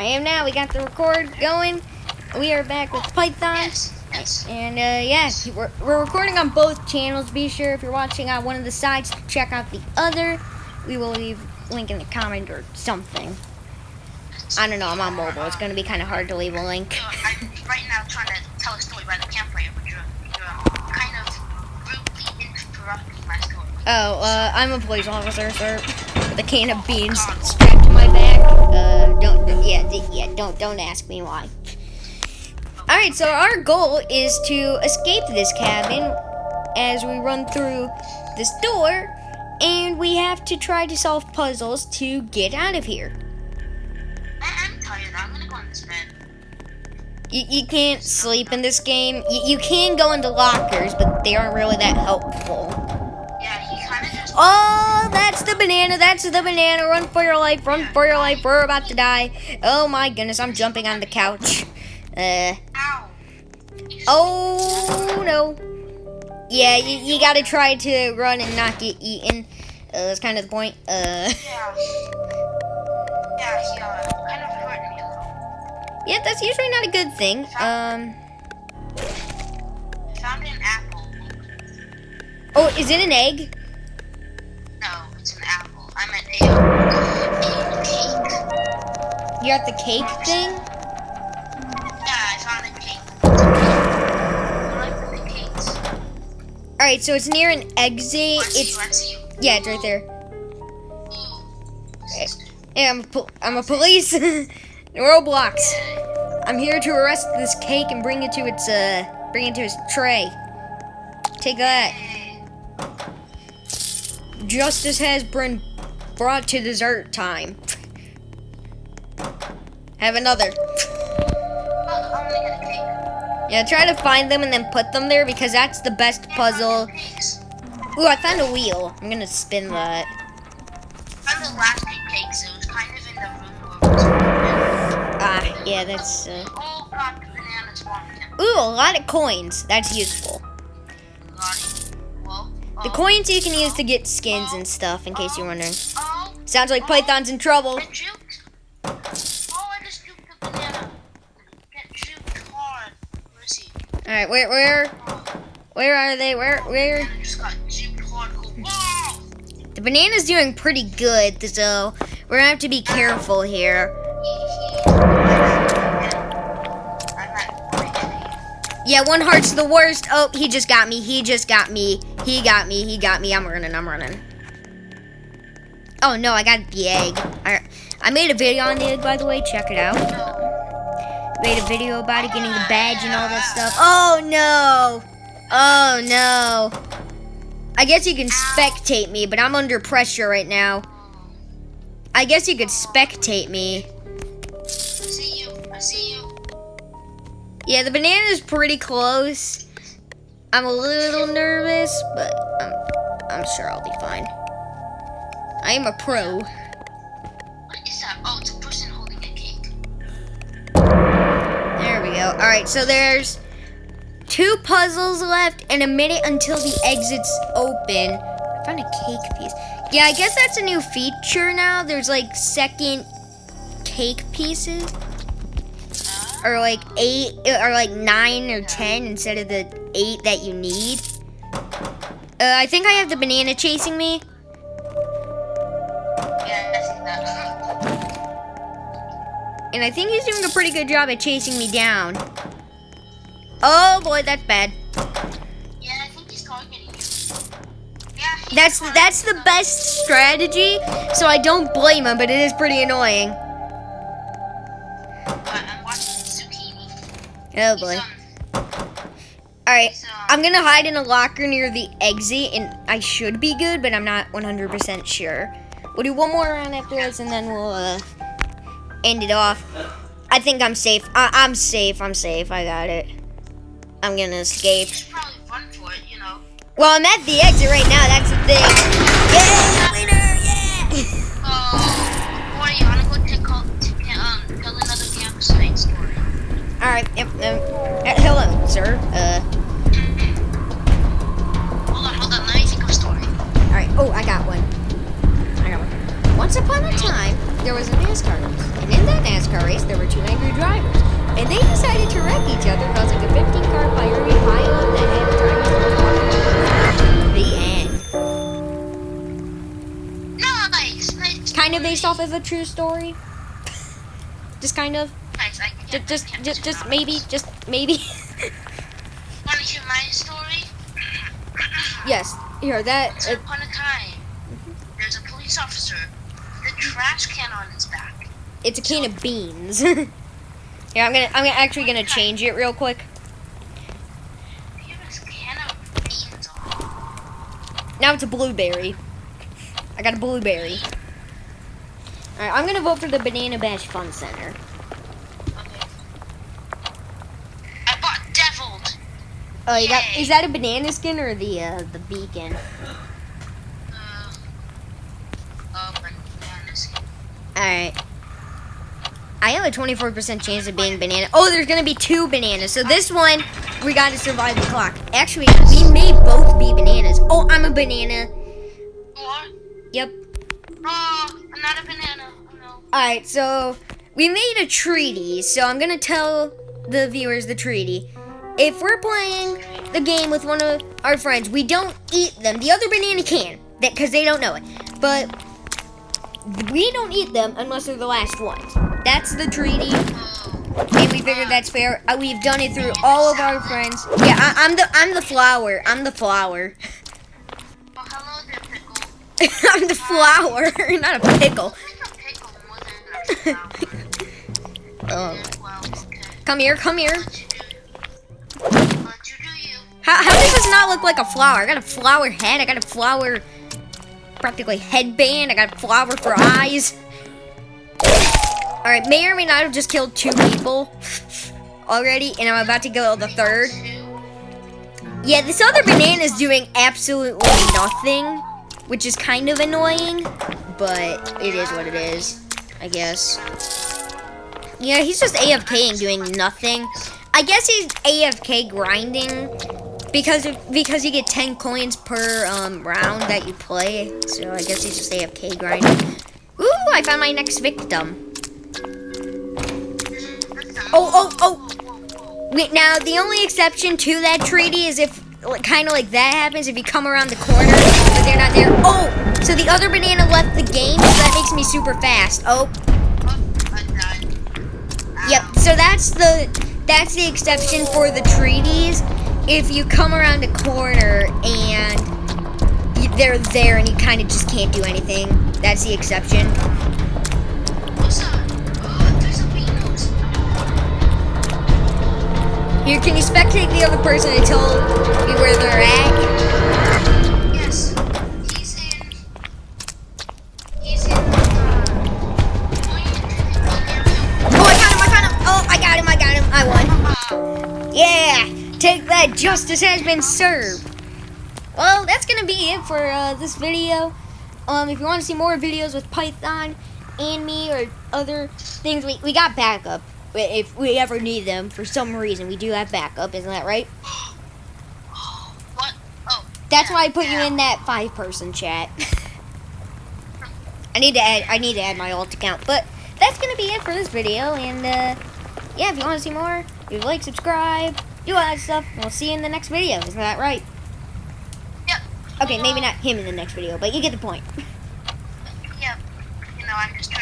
I am now. We got the record going. We are back with Python. Yes. And we're recording on both channels. Be sure if you're watching on one of the sides to check out the other. We will leave a link in the comment or something. I don't know. I'm on mobile. It's going to be kind of hard to leave a link. I'm right now trying to tell a story by the campfire, but you're kind of rudely interrupting my story. Oh, I'm a police officer, sir, with a can of beans strapped to my back. Don't ask me why. All right, so our goal is to escape this cabin as we run through this door, and we have to try to solve puzzles to get out of here. I'm tired. I'm gonna go in this bed. You can't sleep in this game. You can go into lockers, but they aren't really that helpful. Yeah, he kind of just. Oh, that's the banana. That's the banana. Run for your life. Run for your life. We're about to die. Oh my goodness, I'm jumping on the couch. Ow. Oh no. Yeah, you gotta try to run and not get eaten. That's kind of the point. Yeah, he kind of hurt me a little. Yeah, that's usually not a good thing. I found an apple. Oh, is it an egg? No, it's an apple. I'm at a cake. You're at the cake thing? Yeah, I found a cake. I like the cakes. Alright, so it's near an exit. Let's see. Yeah, it's right there. Ooh. Yeah, I'm a police. Roblox. I'm here to arrest this cake and bring it to its tray. Take that. Justice has been brought to dessert time. Have another. I'm gonna get a cake. Yeah, try to find them and then put them there because that's the best puzzle. Ooh, I found a wheel. I'm gonna spin that. I found the last few cakes. It was kind of in the room where it was. Ah, yeah, that's. Oh god, the banana spawned again. Ooh, a lot of coins. That's useful. The coins you can use to get skins and stuff, in case you're wondering. Sounds like Python's in trouble. I juked. Oh, I just juked the banana. Get juked hard. Where is he? Alright, where are they? Where? I just got juked hard. Wow! The banana's doing pretty good, so we're gonna have to be careful here. Yeah, one heart's the worst. Oh, he just got me. He got me. I'm running. Oh no, I got the egg. I made a video on the egg, by the way. Check it out. Made a video about it, getting the badge and all that stuff. Oh no. I guess you can spectate me, but I'm under pressure right now. I guess you could spectate me. I see you. Yeah, the banana's pretty close. I'm a little nervous, but I'm sure I'll be fine. I am a pro. What is that? Oh, it's a person holding a cake. There we go. Alright, so there's 2 puzzles left and a minute until the exit's open. I found a cake piece. Yeah, I guess that's a new feature now. There's like second cake pieces. Or like 8, or like 9 or 10 instead of the 8 that you need. I think I have the banana chasing me. Yeah, I see that. And I think he's doing a pretty good job at chasing me down. Oh boy, that's bad. Yeah, I think he's targeting you. Yeah, That's the best strategy, so I don't blame him, but it is pretty annoying. I'm watching Zucchini. Oh boy. Alright, I'm gonna hide in a locker near the exit, and I should be good, but I'm not 100% sure. We'll do one more round after this, and then we'll end it off. I think I'm safe. I'm safe. I got it. I'm gonna escape. You should probably run for it, you know. Well, I'm at the exit right now. That's the thing. Yeah, winner! Yeah! Boy, you wanna go tell another campsite story? All right. Hello, sir. Hold on. Let me think of a story. All right. Oh, I got one. Once upon a time, there was a NASCAR race, and in that NASCAR race, there they decided to wreck each other, causing a 15-car fire pile that had the end. Nice. Kind of based off of a true story. Just kind of. Nice. Just maybe. Want to hear my story? Yes. Here, that. Once upon a time, there's a police officer with a trash can on his back. It's a can of beans. Yeah, I'm actually gonna change it real quick. He has a can of beans on. Now it's a blueberry. I got a blueberry. Alright, I'm gonna vote for the Banana Bash Fun Center. Okay. I bought deviled. Oh, you got, Yay. is that a banana skin or the beacon? Bananas. Alright. I have a 24% chance of being banana. Oh, there's gonna be 2 bananas. So this one, we gotta survive the clock. Actually, we may both be bananas. Oh, I'm a banana. Or? Yep. Oh, I'm not a banana. Oh no. Alright, so we made a treaty. So I'm gonna tell the viewers the treaty. If we're playing the game with one of our friends, we don't eat them. The other banana can, because they don't know it. But we don't eat them unless they're the last ones. That's the treaty, and we figured that's fair. We've done it through all of our friends. Yeah, I'm the flower. I'm the flower. Oh, hello there, pickle. I'm the flower, not a pickle. I think a pickle more than a flower. Oh. Well, okay. Come here, come here. Let you do you. How does this not look like a flower? I got a flower head. I got a flower, practically headband. I got a flower for eyes. Alright, may or may not have just killed 2 people already, and I'm about to kill the 3rd. Yeah, this other banana is doing absolutely nothing, which is kind of annoying, but it is what it is, I guess. Yeah, he's just AFKing, doing nothing. I guess he's AFK grinding because you get 10 coins per round that you play, so I guess he's just AFK grinding. Ooh, I found my next victim. Oh. Wait, now, the only exception to that treaty is if, kind of like that happens, if you come around the corner, but they're not there. Oh, so the other banana left the game, so that makes me super fast. Oh. I died. Yep, so that's the exception for the treaties. If you come around a corner and they're there and you kind of just can't do anything, that's the exception. What's up? There's a Venus. Here, can you spectate the other person and tell me where they're at? Yes. He's in Oh, I got him! Oh, I got him! I won. Yeah! Take that, justice has been served. Well, that's gonna be it for this video. If you want to see more videos with Python and me or other things, we got backup. If we ever need them for some reason, we do have backup. Isn't that right? What? Oh. That's why I put you in that 5-person chat. I need to add my alt account, but that's gonna be it for this video. And yeah, if you want to see more, you like, subscribe, do all that stuff. And we'll see you in the next video. Isn't that right? Yep. Okay, maybe not him in the next video, but you get the point. Yep. I'm just trying